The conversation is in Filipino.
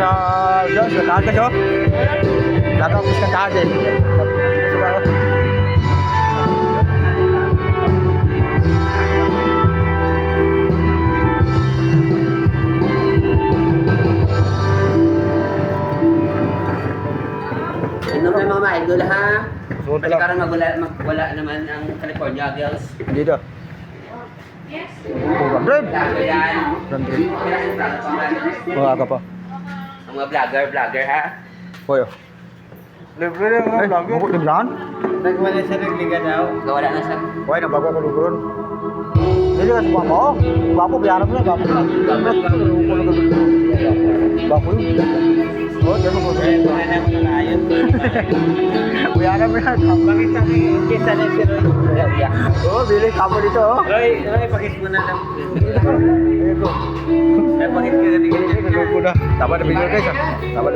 sa doon, sa tagas, oh. Latapos ka tagas. Inom na mga idol ha. Suot Kasi lang. karon magwala naman ang California girls. Dito. Yes. 200. Vlogger yan. 200. Oh, aga pa. Ang mga vlogger ha. Hoy. Libre lang ang vlog. Bukod librahan? Nagwala siya nagliga daw. Gawala na siya. Hoy, nagbago ko lubron. Dili ka sa guwapo. Guwapo, biyaran mo na. Guwapo na. Guwapo yun. Oh, dyan mo ko. Kaya wala na akong nalayon. Biyaran mo na. Bakit sa akin, kisa na si Roy? Oh, bili kamo dito, oh. Roy, pakit mo na lang. Ayun ko. Ay, pakit ka na Ayun ko na. Tama na video guys, ah. Tama na.